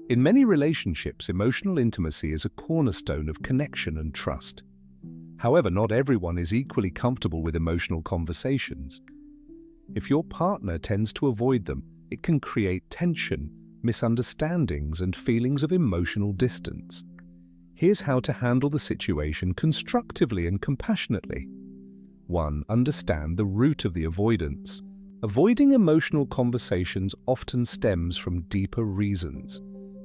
In many relationships, emotional intimacy is a cornerstone of connection and trust. However, not everyone is equally comfortable with emotional conversations. If your partner tends to avoid them, it can create tension, misunderstandings, and feelings of emotional distance. Here's how to handle the situation constructively and compassionately. 1. Understand the root of the avoidance. Avoiding emotional conversations often stems from deeper reasons.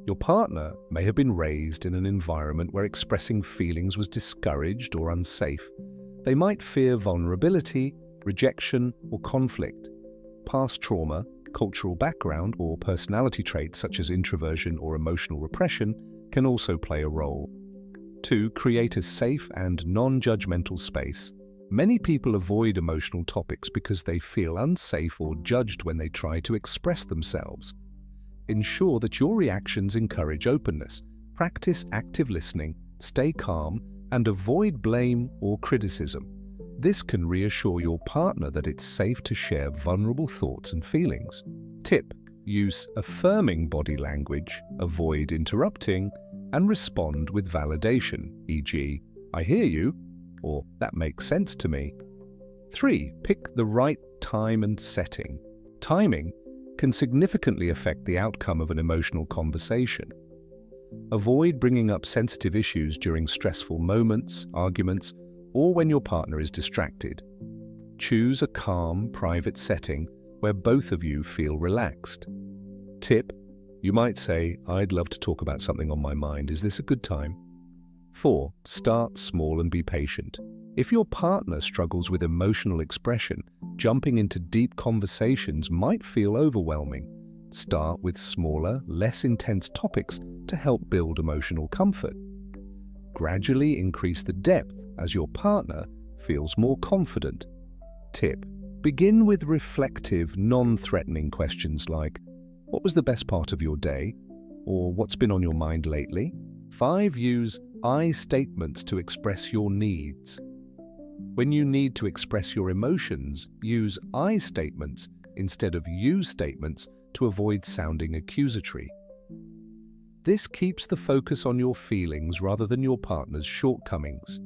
Your partner may have been raised in an environment where expressing feelings was discouraged or unsafe. They might fear vulnerability, rejection, or conflict. Past trauma, cultural background, or personality traits such as introversion or emotional repression can also play a role. 2. Create a safe and non-judgmental space. Many people avoid emotional topics because they feel unsafe or judged when they try to express themselves. Ensure that your reactions encourage openness. Practice active listening, stay calm, and avoid blame or criticism. This can reassure your partner that it's safe to share vulnerable thoughts and feelings. Tip: use affirming body language, avoid interrupting, and respond with validation, e.g., "I hear you," or "that makes sense to me." 3. Pick the right time and setting. Timing can significantly affect the outcome of an emotional conversation. Avoid bringing up sensitive issues during stressful moments, arguments, or when your partner is distracted. Choose a calm, private setting where both of you feel relaxed. Tip: you might say, "I'd love to talk about something on my mind. Is this a good time?" 4. Start small and be patient. If your partner struggles with emotional expression, jumping into deep conversations might feel overwhelming. Start with smaller, less intense topics to help build emotional comfort. Gradually increase the depth as your partner feels more confident. Tip: begin with reflective, non-threatening questions like, "What was the best part of your day?" or "What's been on your mind lately?" 5. Use I statements to express your needs. When you need to express your emotions, use I statements instead of you statements to avoid sounding accusatory. This keeps the focus on your feelings rather than your partner's shortcomings.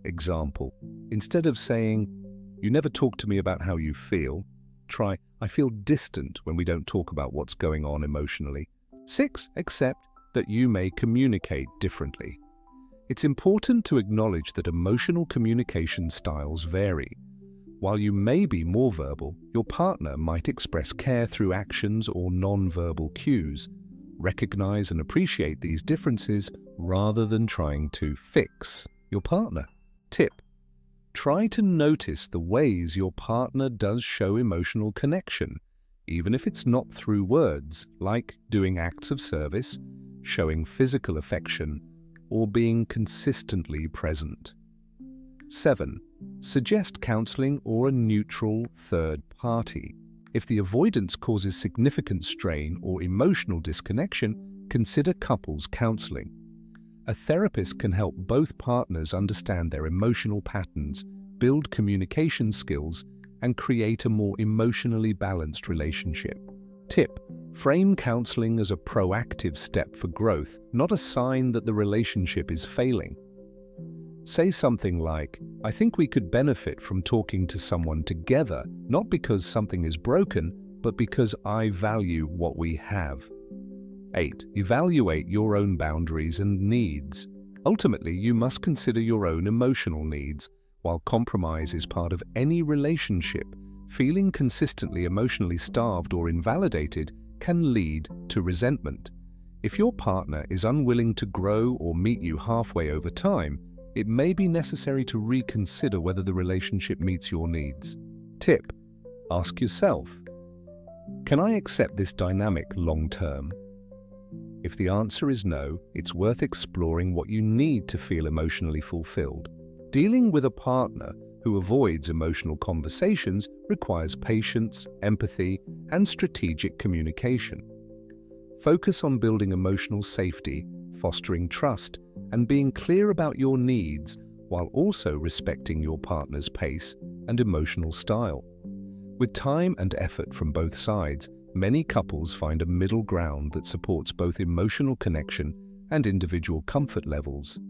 Example: instead of saying, "You never talk to me about how you feel," try, "I feel distant when we don't talk about what's going on emotionally." 6. Accept that you may communicate differently. It's important to acknowledge that emotional communication styles vary. While you may be more verbal, your partner might express care through actions or non-verbal cues. Recognize and appreciate these differences rather than trying to fix your partner. Tip: try to notice the ways your partner does show emotional connection, even if it's not through words, like doing acts of service, showing physical affection, or being consistently present. 7. Suggest counseling or a neutral third party. If the avoidance causes significant strain or emotional disconnection, consider couples counseling. A therapist can help both partners understand their emotional patterns, build communication skills, and create a more emotionally balanced relationship. Tip: frame counseling as a proactive step for growth, not a sign that the relationship is failing. Say something like, "I think we could benefit from talking to someone together, not because something is broken, but because I value what we have." 8. Evaluate your own boundaries and needs. Ultimately, you must consider your own emotional needs. While compromise is part of any relationship, feeling consistently emotionally starved or invalidated can lead to resentment. If your partner is unwilling to grow or meet you halfway over time, it may be necessary to reconsider whether the relationship meets your needs. Tip: ask yourself, "Can I accept this dynamic long-term?" If the answer is no, it's worth exploring what you need to feel emotionally fulfilled. Dealing with a partner who avoids emotional conversations requires patience, empathy, and strategic communication. Focus on building emotional safety, fostering trust, and being clear about your needs while also respecting your partner's pace and emotional style. With time and effort from both sides, Many couples find a middle ground that supports both emotional connection and individual comfort levels.